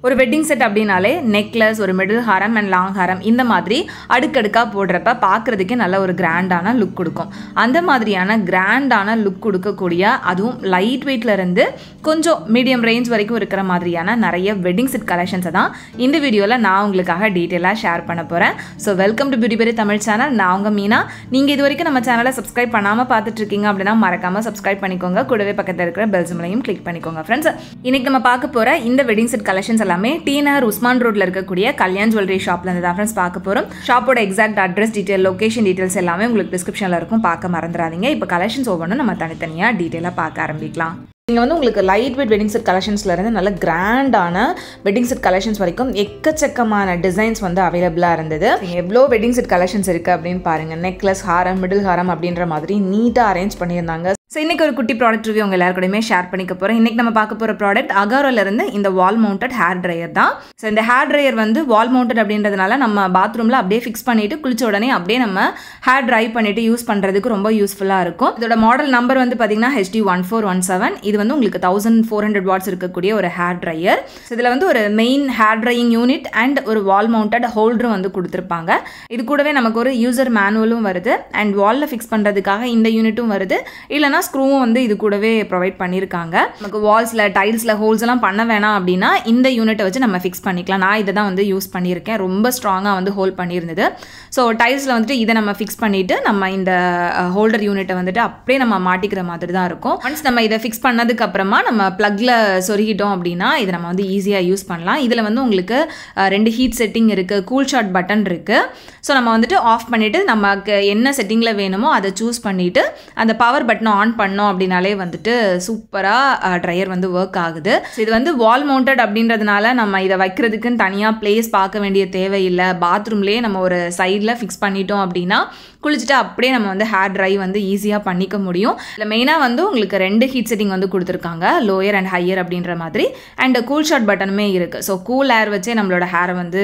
ஒரு wedding set அப்படினாலே necklace, ஒரு மிடில் ஹாரம் அண்ட் லாங் ஹாரம் இந்த மாதிரி அடுக்கடுக்காக போடுறப்ப பார்க்குறதுக்கே நல்ல ஒரு கிராண்டான லுக் கொடுக்கும். அந்த மாதிரியான கிராண்டான லுக் கொடுக்கக்கூடிய, அதுவும் லைட் வெயிட்ல இருந்து கொஞ்சம் மீடியம் ரேஞ்ச் வரைக்கும் இருக்கிற மாதிரியான நிறைய வெட்டிங் செட் கலெக்ஷன்ஸை தான் இந்த வீடியோவில் நான் உங்களுக்காக டீட்டெயிலாக ஷேர் பண்ண போகிறேன். So welcome to Beauty Berry Tamil channel. நான் உங்கள் மீனா. நீங்கள் இது வரைக்கும் நம்ம சேனலை சப்ஸ்கிரைப் பண்ணாமல் பார்த்துட்டு இருக்கீங்க அப்படின்னா மறக்காமல் சப்ஸ்கிரைப் பண்ணிக்கோங்க. கூடவே பக்கத்தில் இருக்கிற பெல் சிம்பலையும் கிளிக் பண்ணிக்கோங்க. ஃப்ரெண்ட்ஸ், இன்னைக்கு நம்ம பார்க்க போகிற இந்த வெட்டிங் செட் கலெக்ஷன்ஸ் எல்லாமே டி நகர் உஸ்மான் ரோட்ல இருக்கக்கூடிய கல்யாண் ஜுவல்லரி ஷாப்ல இருந்து தான் ஃப்ரெண்ட்ஸ் பார்க்க போறோம். ஷாப்போட exact address detail, location details எல்லாமே உங்களுக்கு டிஸ்கிரிப்ஷன்ல இருக்கும், பார்க்க மறந்துடாதீங்க. இப்போ கலெக்ஷன்ஸ் ஒவ்வொன்றும் நம்ம தனித்தனியா டீடைலா பார்க்க ஆரம்பிக்கலாம். இங்கே வந்து உங்களுக்கு லைட் வெயிட் வெட்டிங் செட் கலெக்ஷன்ஸ்ல இருந்து நல்ல கிராண்டான வெட்டிங் செட் கலெக்ஷன்ஸ் வரைக்கும் எக்கச்சக்கமான டிசைன்ஸ் வந்து அவைலபிளாக இருந்தது. எவ்வளோ வெட்டிங் செட் கலெக்ஷன்ஸ் இருக்குது அப்படின்னு பாருங்க. நெக்லஸ், ஹாரம், மிடில் ஹாரம் அப்படின்ற மாதிரி நீட்டாக அரேஞ்ச் பண்ணியிருந்தாங்க. ஸோ இன்றைக்கி ஒரு குட்டி ப்ராடக்ட் ரிவ்யூ உங்கள் எல்லாருக்கூடயுமே ஷேர் பண்ணிக்க போகிறேன். இன்றைக்கி நம்ம பார்க்க போகிற ப்ராடக்ட் அகாரோலேருந்து இந்த வால் மவுண்டட் ஹேர் ட்ரையர் தான். ஸோ இந்த ஹேர் ட்ரையர் வந்து வால் மவுண்டட் அப்படின்றதுனால நம்ம பாத்ரூமில் அப்படியே ஃபிக்ஸ் பண்ணிவிட்டு குளிச்ச உடனே அப்படியே நம்ம ஹேர் ட்ரை பண்ணிவிட்டு யூஸ் பண்ணுறதுக்கு ரொம்ப யூஸ்ஃபுல்லாக இருக்கும். இதோட மாடல் நம்பர் வந்து பார்த்தீங்கன்னா HD1417. இது வந்து உங்களுக்கு 1400 வாட்ஸ் இருக்கக்கூடிய ஒரு ஹேர் ட்ரையர். ஸோ இதில் வந்து ஒரு main hair drying unit and ஒரு வால் மவுண்டட் ஹோல்டரும் வந்து கொடுத்துருப்பாங்க. இது கூடவே நமக்கு ஒரு யூசர் மேனுவலும் வருது அண்ட் வாலில் ஃபிக்ஸ் பண்ணுறதுக்காக இந்த யூனிட்டும் வருது. இல்லைனா ஸ்க்ரூவும் வந்து இது கூடவே ப்ரொவைட் பண்ணியிருக்காங்க. நமக்கு வால்ஸில் டைல்ஸில் ஹோல்ஸ் எல்லாம் பண்ண வேணாம் அப்படின்னா இந்த யூனிட்டை வச்சு நம்ம ஃபிக்ஸ் பண்ணிக்கலாம். நான் இதை தான் வந்து யூஸ் பண்ணியிருக்கேன். ரொம்ப ஸ்ட்ராங்காக வந்து ஹோல்ட் பண்ணியிருந்தது. ஸோ டைல்ஸில் வந்துட்டு இதை நம்ம ஃபிக்ஸ் பண்ணிவிட்டு நம்ம இந்த ஹோல்டர் யூனிட்டை வந்துட்டு அப்படியே நம்ம மாட்டிக்கிற மாதிரி தான் இருக்கும். ஒன்ஸ் நம்ம இதை ஃபிக்ஸ் பண்ணதுக்கு அப்புறமா நம்ம ப்ளக்கில் சொருகிட்டோம் அப்படின்னா இதை நம்ம வந்து ஈஸியாக யூஸ் பண்ணலாம். இதில் வந்து உங்களுக்கு 2 ஹீட் செட்டிங் இருக்குது, கூல் ஷாட் பட்டன் இருக்குது. ஸோ நம்ம வந்துட்டு ஆஃப் பண்ணிவிட்டு நமக்கு என்ன செட்டிங்கில் வேணுமோ அதை சூஸ் பண்ணிவிட்டு அந்த பவர் பட்டனை ஆன் பண்ணோம் அப்படின்னாலே வந்துட்டு சூப்பராக ட்ரையர் வந்து ஒர்க் ஆகுது. இது வந்து வால் மவுண்டட் அப்படின்றதுனால நம்ம இதை வைக்கிறதுக்குன்னு தனியாக பிளேஸ் பார்க்க வேண்டிய தேவையில்லை. பாத்ரூம்லேயே நம்ம ஒரு சைடில் ஃபிக்ஸ் பண்ணிட்டோம் அப்படின்னா குளிச்சுட்டு அப்படியே நம்ம வந்து ஹேர் ட்ரை வந்து ஈஸியாக பண்ணிக்க முடியும். இல்லை மெயினாக வந்து உங்களுக்கு 2 ஹீட் செட்டிங் வந்து கொடுத்துருக்காங்க, லோயர் அண்ட் ஹையர் அப்படின்ற மாதிரி. அண்ட் கூல் ஷாட் பட்டனுமே இருக்குது. ஸோ கூல் ஏர் வச்சே நம்மளோட ஹேரை வந்து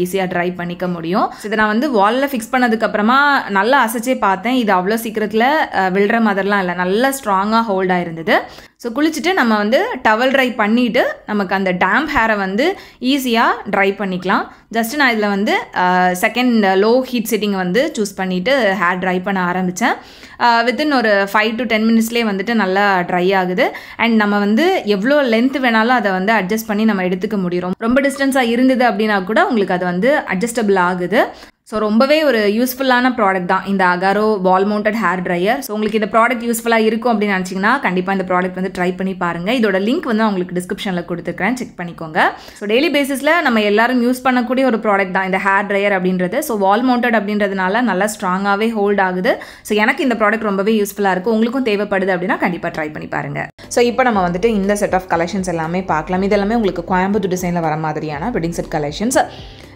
ஈஸியாக ட்ரை பண்ணிக்க முடியும். இதை நான் வந்து வாலில் ஃபிக்ஸ் பண்ணதுக்கப்புறமா நல்லா அசைச்சே பார்த்தேன். இது அவ்வளோ சீக்கிரத்தில் விழுற மாதிரிலாம் இல்லை, நல்லா ஸ்ட்ராங்காக ஹோல்ட் ஆயிருந்தது. ஸோ குளிச்சுட்டு நம்ம வந்து டவல் ட்ரை பண்ணிவிட்டு நமக்கு அந்த டேம்ப் ஹேரை வந்து ஈஸியாக ட்ரை பண்ணிக்கலாம். ஜஸ்ட்டு நான் இதில் வந்து செகண்ட் லோ ஹீட் செட்டிங் வந்து சூஸ் பண்ணிவிட்டு ஹேர் ட்ரை பண்ண ஆரம்பித்தேன். வித்தின் ஒரு 5 to 10 மினிட்ஸ்லேயே வந்துட்டு நல்லா ட்ரை ஆகுது. அண்ட் நம்ம வந்து எவ்வளோ லென்த் வேணாலும் அதை வந்து அட்ஜஸ்ட் பண்ணி நம்ம எடுத்துக்க முடியும். ரொம்ப டிஸ்டன்ஸாக இருந்தது அப்படின்னா கூட உங்களுக்கு அது வந்து அட்ஜஸ்டபிள் ஆகுது. ஸோ ரொம்பவே ஒரு யூஸ்ஃபுல்லான ப்ராடக்ட் தான் இந்த அகாரோ வால் மவுண்டட் ஹேர் ட்ரையர். ஸோ உங்களுக்கு இந்த ப்ராடக்ட் யூஸ்ஃபுல்லாக இருக்கும் அப்படின்னு நினச்சிங்கன்னா கண்டிப்பாக இந்த ப்ராடக்ட் வந்து ட்ரை பண்ணி பாருங்கள். இதோட லிங்க் வந்து உங்களுக்கு டிஸ்கிரிப்ஷனில் கொடுத்துருக்கேன், செக் பண்ணிக்கோங்க. ஸோ டெய்லி பேசிஸில் நம்ம எல்லாரும் யூஸ் பண்ணக்கூடிய ஒரு ப்ராடக்ட் தான் இந்த ஹேர் ட்ரையர் அப்படின்றது. ஸோ வால் மவுண்டட் அப்படின்றதுனால நல்லா ஸ்ட்ராங்காகவே ஹோல்ட் ஆகுது. ஸோ எனக்கு இந்த ப்ராடக்ட் ரொம்பவே யூஸ்ஃபுல்லாக இருக்கும். உங்களுக்கும் தேவைப்படுது அப்படின்னா கண்டிப்பாக ட்ரை பண்ணி பாருங்கள். ஸோ இப்போ நம்ம வந்துட்டு இந்த செட் ஆஃப் கலெக்ஷன்ஸ் எல்லாமே பார்க்கலாம். இது எல்லாமே உங்களுக்கு கோயம்புத்தூர் டிசைனில் வர மாதிரியான வெட்டிங் செட் கலெக்ஷன்ஸ்.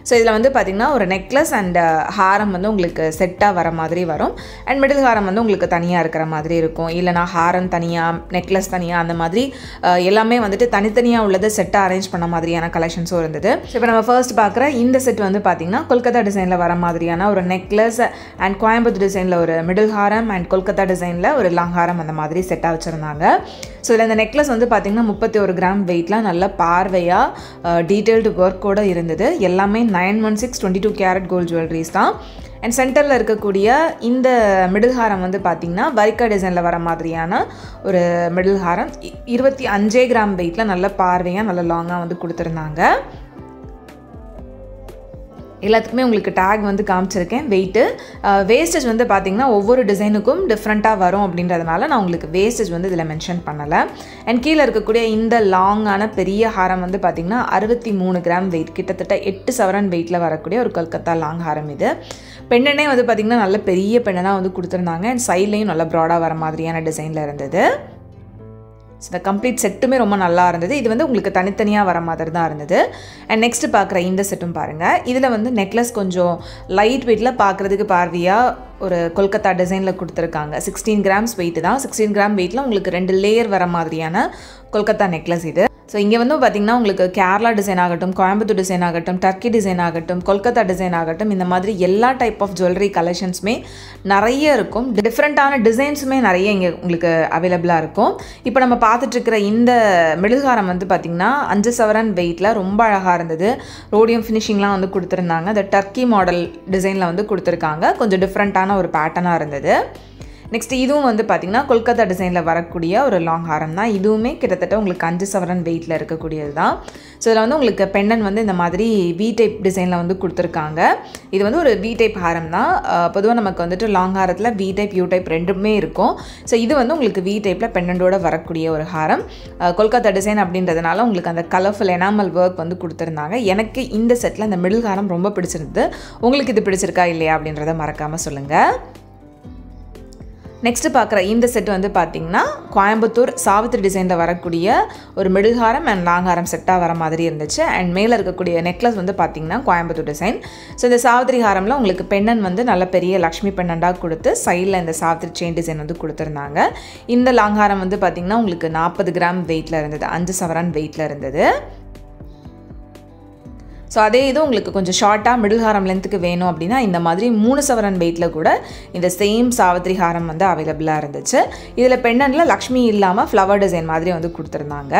ஸோ இதில் வந்து பார்த்திங்கன்னா ஒரு நெக்லஸ் அண்ட் ஹாரம் வந்து உங்களுக்கு செட்டாக வர மாதிரி வரும். அண்ட் மிடில் ஹாரம் வந்து உங்களுக்கு தனியாக இருக்கிற மாதிரி இருக்கும். இல்லைனா ஹாரம் தனியாக, நெக்லஸ் தனியாக, அந்த மாதிரி எல்லாமே வந்துட்டு தனித்தனியாக உள்ளது செட்டாக அரேஞ்ச் பண்ண மாதிரியான கலெக்ஷன்ஸும் இருந்தது. ஸோ இப்போ நம்ம ஃபர்ஸ்ட் பார்க்குற இந்த செட் வந்து பார்த்திங்கன்னா கொல்கத்தா டிசைனில் வர மாதிரியான ஒரு நெக்லஸ் அண்ட் கோயம்புத்தூர் டிசைனில் ஒரு மிடில் ஹாரம் அண்ட் கொல்கத்தா டிசைனில் ஒரு லாங் ஹாரம் அந்த மாதிரி செட்டாக வச்சுருந்தாங்க. ஸோ இதில் இந்த நெக்லஸ் வந்து பார்த்திங்கன்னா 31 கிராம் வெயிட்லாம் நல்ல பார்வையாக டீட்டெயில்டு ஒர்க்கோடு இருந்தது. எல்லாமே 916 22 கேரட் கோல்டு ஜுவல்லரிஸ் தான். அண்ட் சென்டரில் இருக்கக்கூடிய இந்த மிடில் ஹாரம் வந்து பார்த்திங்கன்னா வரிக்கா டிசைனில் வர மாதிரியான ஒரு மிடில் ஹாரம் 25 கிராம் வெயிட்டில் நல்ல பார்வையாக நல்ல லாங்காக வந்து கொடுத்துருந்தாங்க. எல்லாத்துக்குமே உங்களுக்கு டேக் வந்து காமிச்சிருக்கேன் வெயிட்டு. வேஸ்டேஜ் வந்து பார்த்திங்கன்னா ஒவ்வொரு டிசைனுக்கும் டிஃப்ரெண்ட்டாக வரும் அப்படின்றதுனால நான் உங்களுக்கு வேஸ்டேஜ் வந்து இதில் மென்ஷன் பண்ணலை. அண்ட் கீழே இருக்கக்கூடிய இந்த லாங்கான பெரிய ஹாரம் வந்து பார்த்திங்கன்னா 63 கிராம் வெயிட், கிட்டத்தட்ட 8 சவரன் வெயிட்டில் வரக்கூடிய ஒரு கொல்கத்தா லாங் ஹாரம். இது பெண்ணனே வந்து பார்த்திங்கன்னா நல்ல பெரிய பெண்ணனாக வந்து கொடுத்துருந்தாங்க. அண்ட் சைட்லேயும் நல்ல ப்ராடாக வர மாதிரியான டிசைனில் இருந்தது. ஸோ இந்த கம்ப்ளீட் செட்டுமே ரொம்ப நல்லா இருந்தது. இது வந்து உங்களுக்கு தனித்தனியாக வர மாதிரி தான் இருந்தது. அண்ட் நெக்ஸ்ட்டு பார்க்குற இந்த செட்டும் பாருங்கள். இதில் வந்து நெக்லஸ் கொஞ்சம் லைட் வெயிட்டில் பார்க்குறதுக்கு பார்வையாக ஒரு கொல்கத்தா டிசைனில் கொடுத்துருக்காங்க. 16 கிராம்ஸ் வெயிட் தான். 16 கிராம் வெயிட்டில் உங்களுக்கு 2 லேயர் வர மாதிரியான கொல்கத்தா நெக்லஸ் இது. ஸோ இங்கே வந்து பார்த்திங்கன்னா உங்களுக்கு கேரளா டிசைன் ஆகட்டும், கோயம்புத்தூர் டிசைன் ஆகட்டும், டர்க்கி டிசைன் ஆகட்டும், கொல்கத்தா டிசைன் ஆகட்டும், இந்த மாதிரி எல்லா டைப் ஆஃப் ஜுவல்லரி கலெக்ஷன்ஸுமே நிறைய இருக்கும். டிஃப்ரெண்ட்டான டிசைன்ஸுமே நிறைய இங்கே உங்களுக்கு அவைலபிளாக இருக்கும். இப்போ நம்ம பார்த்துட்ருக்கிற இந்த மிடில்ஹாரம் வந்து பார்த்திங்கன்னா 5 சவரன் வெயிட்டில் ரொம்ப அழகாக இருந்தது. ரோடியம் ஃபினிஷிங்லாம் வந்து கொடுத்துருந்தாங்க. அந்த டர்க்கி மாடல் டிசைனில் வந்து கொடுத்துருக்காங்க. கொஞ்சம் டிஃப்ரெண்ட்டான ஒரு பேட்டர்னாக இருந்தது. நெக்ஸ்ட் இதுவும் வந்து பார்த்திங்கன்னா கொல்கத்தா டிசைனில் வரக்கூடிய ஒரு லாங் ஹாரம் தான். இதுவுமே கிட்டத்தட்ட உங்களுக்கு 5 சவரன் வெயிட்டில் இருக்கக்கூடியது தான். ஸோ இதில் வந்து உங்களுக்கு பெண்டன் வந்து இந்த மாதிரி வி டைப் டிசைனில் வந்து கொடுத்துருக்காங்க. இது வந்து ஒரு வி டைப் ஹாரம் தான். பொதுவாக நமக்கு வந்துட்டு லாங் ஹாரத்தில் வி டைப் யூ டைப் ரெண்டுமே இருக்கும். ஸோ இது வந்து உங்களுக்கு வி டைப்பில் பெண்டண்டோட வரக்கூடிய ஒரு ஹாரம். கொல்கத்தா டிசைன் அப்படின்றதுனால உங்களுக்கு அந்த கலர்ஃபுல் எனாமல் ஒர்க் வந்து கொடுத்துருந்தாங்க. எனக்கு இந்த செட்டில் அந்த மிடில் ஹாரம் ரொம்ப பிடிச்சிருந்தது. உங்களுக்கு இது பிடிச்சிருக்கா இல்லையா அப்படின்றத மறக்காமல் சொல்லுங்கள். நெக்ஸ்ட்டு பார்க்குற இந்த செட் வந்து பார்த்திங்கன்னா கோயம்புத்தூர் சாவித்திரி டிசைனில் வரக்கூடிய ஒரு மிடில் ஹாரம் அண்ட் லாங் ஹாரம் செட்டாக வர மாதிரி இருந்துச்சு. அண்ட் மேலே இருக்கக்கூடிய நெக்லஸ் வந்து பார்த்திங்கன்னா கோயம்புத்தூர் டிசைன். ஸோ இந்த சாவித்திரி ஹாரமில் உங்களுக்கு பெண்ணன் வந்து நல்ல பெரிய லக்ஷ்மி பெண்ணண்டாக கொடுத்து சைடில் இந்த சாவித்திரி செயின் டிசைன் வந்து கொடுத்துருந்தாங்க. இந்த லாங் ஹாரம் வந்து பார்த்திங்கன்னா உங்களுக்கு 40 கிராம் வெயிட்டில் இருந்தது, 5 சவரன் வெயிட்டில் இருந்தது. ஸோ அதே இது உங்களுக்கு கொஞ்சம் ஷார்ட்டாக மிடில் ஹாரம் லென்த்துக்கு வேணும் அப்படின்னா இந்த மாதிரி 3 சவரன் வெயிட்டில் கூட இந்த சேம் சாவித்திரி ஹாரம் வந்து அவைலபிளாக இருந்துச்சு. இதில் பெண்டனில் லக்ஷ்மி இல்லாமல் ஃப்ளவர் டிசைன் மாதிரி வந்து கொடுத்துருந்தாங்க.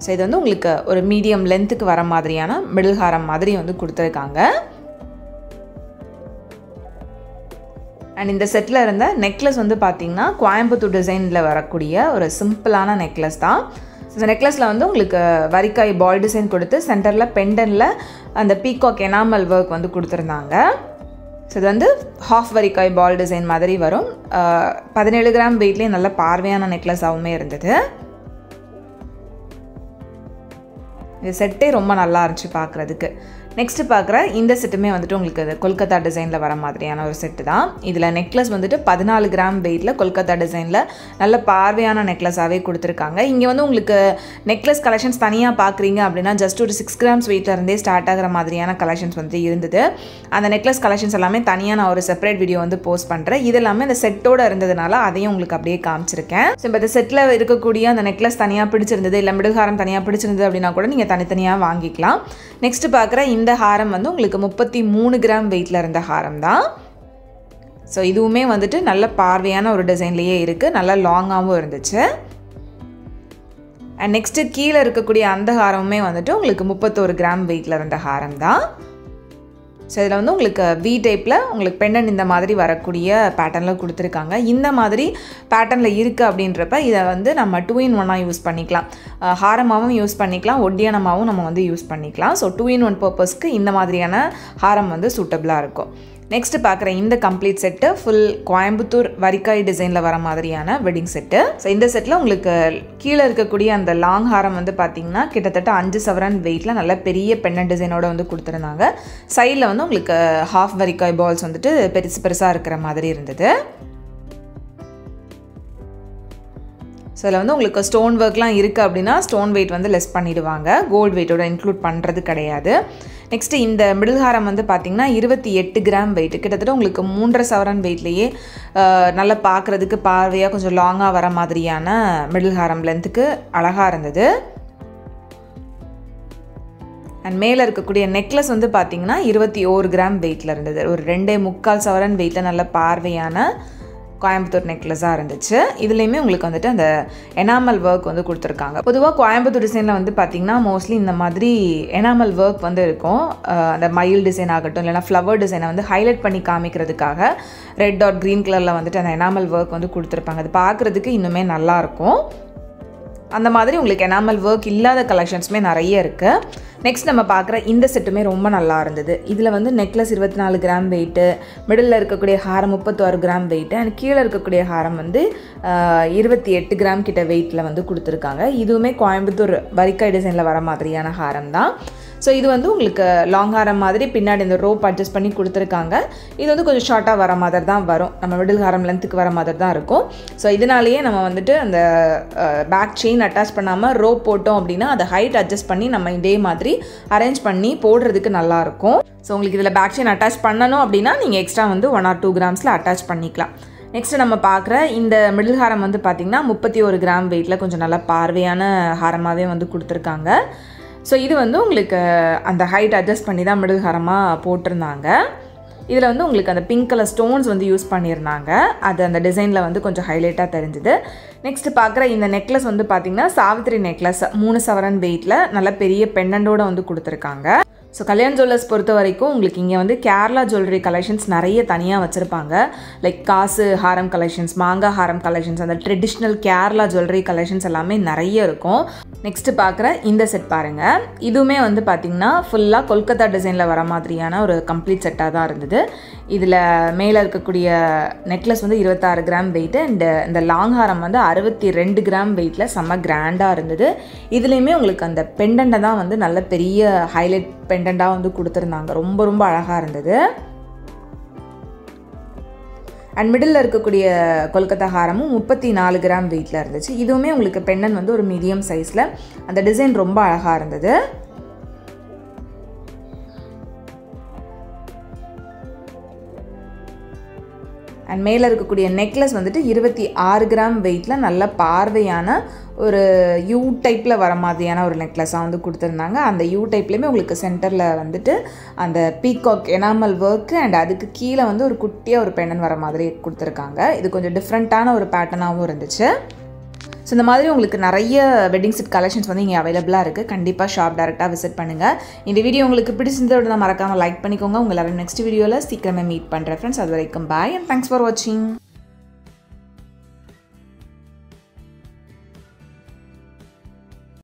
ஸோ இது வந்து உங்களுக்கு ஒரு மீடியம் லென்த்துக்கு வர மாதிரியான மிடில் ஹாரம் மாதிரி வந்து கொடுத்துருக்காங்க. அண்ட் இந்த செட்டில் இருந்த நெக்லஸ் வந்து பார்த்திங்கன்னா கோயம்புத்தூர் டிசைனில் வரக்கூடிய ஒரு சிம்பிளான நெக்லஸ் தான். இந்த நெக்லஸில் வந்து உங்களுக்கு வரிக்காய் பால் டிசைன் கொடுத்து சென்டரில் பெண்டனில் அந்த பீகாக் எனாமல் ஒர்க் வந்து கொடுத்துருந்தாங்க. ஸோ இது வந்து ஹாஃப் வரிக்காய் பால் டிசைன் மாதிரி வரும். 17 கிராம் வெயிட்லேயே நல்ல பார்வையான நெக்லஸாகவுமே இருந்தது. இது செட்டே ரொம்ப நல்லா இருந்துச்சு பார்க்குறதுக்கு. நெக்ஸ்ட்டு பார்க்குற இந்த செட்டுமே வந்துட்டு உங்களுக்கு அது கொல்கத்தா டிசைனில் வர மாதிரியான ஒரு செட்டு தான். இதில் நெக்லஸ் வந்துட்டு 14 கிராம் வெயிட்டில் கொல்கத்தா டிசைனில் நல்ல பார்வையான நெக்லஸாகவே கொடுத்துருக்காங்க. இங்கே வந்து உங்களுக்கு நெக்லஸ் கலெக்ஷன்ஸ் தனியாக பார்க்குறீங்க அப்படின்னா ஜஸ்ட் ஒரு 6 கிராம்ஸ் வெயிட்டில் இருந்தே ஸ்டார்ட் ஆகிற மாதிரியான கலெக்ஷன்ஸ் வந்து இருந்தது. அந்த நெக்லஸ் கலெக்ஷன்ஸ் எல்லாமே தனியாக நான் ஒரு செப்பரேட் வீடியோ வந்து போஸ்ட் பண்ணுறேன். இது எல்லாமே இந்த செட்டோடு இருந்ததுனால அதையும் உங்களுக்கு அப்படியே காமிச்சிருக்கேன். ஸோ இப்போ இந்த செட்டில் இருக்கக்கூடிய அந்த நெக்லஸ் தனியாக பிடிச்சிருந்தது, இல்லை மிடில் ஹாரம் தனியாக பிடிச்சிருந்தது அப்படின்னா கூட நீங்கள் தனித்தனியாக வாங்கிக்கலாம். நெக்ஸ்ட்டு பார்க்குற இந்த ஹாரம் வந்து உங்களுக்கு 33 கிராம் வெயிட்டில் இருந்த ஹாரம் தான். ஸோ இதுவுமே வந்துட்டு நல்ல பார்வையான ஒரு டிசைன்லேயே இருக்குது, நல்ல லாங்காகவும் இருந்துச்சு. அண்ட் நெக்ஸ்ட்டு கீழே இருக்கக்கூடிய அந்த ஹாரமுமே வந்துட்டு உங்களுக்கு 31 கிராம் வெயிட்டில் இருந்த ஹாரம் தான். ஸோ இதில் வந்து உங்களுக்கு வி டைப்பில் உங்களுக்கு பெண்டன் இந்த மாதிரி வரக்கூடிய பேட்டர்னில் கொடுத்துருக்காங்க. இந்த மாதிரி பேட்டர்னில் இருக்குது அப்படின்றப்ப இதை வந்து நம்ம 2-in-1 யூஸ் பண்ணிக்கலாம். ஹாரமாகவும் யூஸ் பண்ணிக்கலாம், ஒட்டியானமாகவும் நம்ம வந்து யூஸ் பண்ணிக்கலாம். ஸோ 2-in-1 பர்பஸ்க்கு இந்த மாதிரியான ஹாரம் வந்து சூட்டபிளாக இருக்கும். நெக்ஸ்ட்டு பார்க்குற இந்த கம்ப்ளீட் செட்டு ஃபுல் கோயம்புத்தூர் வரிக்காய் டிசைனில் வர மாதிரியான வெட்டிங் செட்டு. ஸோ இந்த செட்டில் உங்களுக்கு கீழே இருக்கக்கூடிய அந்த லாங் ஹாரம் வந்து பார்த்திங்கன்னா கிட்டத்தட்ட 5 சவரன் வெயிட்டில் நல்ல பெரிய பெண்ணன் டிசைனோட வந்து கொடுத்துருந்தாங்க. சைடில் வந்து உங்களுக்கு ஹாஃப் வரிக்காய் பால்ஸ் வந்துட்டு பெருசாக இருக்கிற மாதிரி இருந்தது. ஸோ இதில் வந்து உங்களுக்கு ஸ்டோன் ஒர்க்லாம் இருக்குது அப்படின்னா ஸ்டோன் வெயிட் வந்து லெஸ் பண்ணிவிடுவாங்க, கோல்டு வெயிட்டோட இன்க்ளூட் பண்ணுறது கிடையாது. நெக்ஸ்ட்டு இந்த மிடில் ஹாரம் வந்து பார்த்திங்கன்னா 28 கிராம் வெயிட், கிட்டத்தட்ட உங்களுக்கு 3.5 சவரன் வெயிட்லேயே நல்லா பார்க்குறதுக்கு பார்வையாக கொஞ்சம் லாங்காக வர மாதிரியான மிடில் ஹாரம் லென்த்துக்கு அழகாக இருந்தது. அண்ட் மேலே இருக்கக்கூடிய நெக்லஸ் வந்து பார்த்திங்கன்னா 21 கிராம் வெயிட்டில் இருந்தது. ஒரு 2.25 சவரன் வெயிட்டில் நல்ல பார்வையான கோயம்புத்தூர் நெக்லஸாக இருந்துச்சு. இதுலேயுமே உங்களுக்கு வந்துட்டு அந்த எனாமல் ஒர்க் வந்து கொடுத்துருக்காங்க. பொதுவாக கோயம்புத்தூர் டிசைனில் வந்து பார்த்திங்கன்னா மோஸ்ட்லி இந்த மாதிரி எனாமல் ஒர்க் வந்து இருக்கும். அந்த மயில் டிசைன் ஆகட்டும் இல்லைனா ஃப்ளவர் டிசைனை வந்து ஹைலைட் பண்ணி காமிக்கிறதுக்காக ரெட் டாட் க்ரீன் கலரில் வந்துட்டு அந்த எனாமல் ஒர்க் வந்து கொடுத்துருப்பாங்க. அது பார்க்குறதுக்கு இன்னுமே நல்லாயிருக்கும். அந்த மாதிரி உங்களுக்கு எனாமல் ஒர்க் இல்லாத கலெக்ஷன்ஸுமே நிறைய இருக்குது. நெக்ஸ்ட் நம்ம பார்க்குற இந்த செட்டுமே ரொம்ப நல்லா இருந்தது. இதில் வந்து நெக்லஸ் 24 கிராம் வெயிட்டு, மிடில் இருக்கக்கூடிய ஹாரம் 36 கிராம் வெயிட்டு, அண்ட் கீழே இருக்கக்கூடிய ஹாரம் வந்து 28 கிராம் கிட்ட வெயிட்டில் வந்து கொடுத்துருக்காங்க. இதுவுமே கோயம்புத்தூர் வரிக்காய் டிசைனில் வர மாதிரியான ஹாரம் தான். ஸோ இது வந்து உங்களுக்கு லாங் ஹாரம் மாதிரி பின்னாடி இந்த ரோப் அட்ஜஸ்ட் பண்ணி கொடுத்துருக்காங்க. இது வந்து கொஞ்சம் ஷார்ட்டாக வர மாதிரி தான் வரும், நம்ம மிடில் ஹாரம் லென்த்துக்கு வர மாதிரி தான் இருக்கும். ஸோ இதனாலேயே நம்ம வந்துட்டு அந்த பேக் செயின் அட்டாச் பண்ணாமல் ரோப் போட்டோம் அப்படின்னா அதை ஹைட் அட்ஜஸ்ட் பண்ணி நம்ம இதே மாதிரி அரேஞ்ச் பண்ணி போடுறதுக்கு நல்லாயிருக்கும். ஸோ உங்களுக்கு இதில் பேக் செயின் அட்டாச் பண்ணணும் அப்படின்னா நீங்கள் எக்ஸ்ட்ரா வந்து 1 or 2 கிராம்ஸில் அட்டாச் பண்ணிக்கலாம். நெக்ஸ்ட்டு நம்ம பார்க்குற இந்த மிடில் ஹாரம் வந்து பார்த்திங்கன்னா 31 கிராம் வெயிட்டில் கொஞ்சம் நல்லா பார்வையான ஹாரமாகவே வந்து கொடுத்துருக்காங்க. ஸோ இது வந்து உங்களுக்கு அந்த ஹைட் அட்ஜஸ்ட் பண்ணி தான் மிடில் ஹாரமாக போட்டிருந்தாங்க. இதில் வந்து உங்களுக்கு அந்த பிங்க் கலர் ஸ்டோன்ஸ் வந்து யூஸ் பண்ணியிருந்தாங்க. அது அந்த டிசைனில் வந்து கொஞ்சம் ஹைலைட்டாக தெரிஞ்சுது. நெக்ஸ்ட்டு பார்க்குற இந்த நெக்லஸ் வந்து பார்த்திங்கன்னா சாவித்திரி நெக்லஸ் 3 சவரன் வெயிட்டில் நல்ல பெரிய பெண்டண்டோடு வந்து கொடுத்துருக்காங்க. ஸோ கல்யாண் ஜுவல்லர்ஸ் பொறுத்த வரைக்கும் உங்களுக்கு இங்கே வந்து கேரளா ஜுவல்லரி கலெக்ஷன்ஸ் நிறைய தனியாக வச்சுருப்பாங்க. லைக் காசு ஹாரம் கலெக்ஷன்ஸ், மாங்காய் ஹாரம் கலெக்ஷன்ஸ், அந்த ட்ரெடிஷ்னல் கேரளா ஜுவல்லரி கலெக்ஷன்ஸ் எல்லாமே நிறைய இருக்கும். நெக்ஸ்ட்டு பார்க்குற இந்த செட் பாருங்கள். இதுவுமே வந்து பார்த்திங்கன்னா ஃபுல்லாக கொல்கத்தா டிசைனில் வர மாதிரியான ஒரு கம்ப்ளீட் செட்டாக தான் இருந்தது. இதில் மேலே இருக்கக்கூடிய நெக்லஸ் வந்து 26 கிராம் வெயிட்டு அண்ட் இந்த லாங் ஹாரம் வந்து 62 கிராம் வெயிட்டில் செம்ம கிராண்டாக இருந்தது. இதுலேயுமே உங்களுக்கு அந்த பெண்டண்ட்டை தான் வந்து நல்ல பெரிய ஹைலைட் பெண்டண்டாக வந்து கொடுத்துருந்தாங்க. ரொம்ப ரொம்ப அழகாக இருந்தது. அண்ட் மிடில் இருக்கக்கூடிய கொல்கத்தா ஹாரமும் 34 கிராம் வெயிட்டில் இருந்துச்சு. இதுவுமே உங்களுக்கு பெண்டன் வந்து ஒரு மீடியம் சைஸில் அந்த டிசைன் ரொம்ப அழகாக இருந்தது. அண்ட் மேலே இருக்கக்கூடிய நெக்லஸ் வந்துட்டு 26 கிராம் வெயிட்டில் நல்ல பார்வையான ஒரு யூ டைப்பில் வர மாதிரியான ஒரு நெக்லஸாக வந்து கொடுத்துருந்தாங்க. அந்த யூ டைப்லேயுமே உங்களுக்கு சென்டரில் வந்துட்டு அந்த பீகாக் எனாமல் ஒர்க்கு அண்ட் அதுக்கு கீழே வந்து ஒரு குட்டியாக ஒரு பெண்டன் வர மாதிரி கொடுத்துருக்காங்க. இது கொஞ்சம் டிஃப்ரெண்ட்டான ஒரு பேட்டர்னாகவும் இருந்துச்சு. ஸோ இந்த மாதிரி உங்களுக்கு நிறைய வெட்டிங் செட் கலெக்ஷன்ஸ் வந்து இங்கே அவைலபிளாக இருக்குது. கண்டிப்பாக ஷாப் டேரெக்டாக விசிட் பண்ணுங்கள். இந்த வீடியோ உங்களுக்கு பிடிச்சிருந்தோட மறக்காமல் லைக் பண்ணிக்கோங்க. உங்களை நெக்ஸ்ட் வீடியோவில் சீக்கிரமே மீட் பண்ணுறேன் ஃப்ரெண்ட்ஸ். அது வரைக்கும் பாய் அண்ட் தேங்க்ஸ் ஃபார் வாட்சிங்.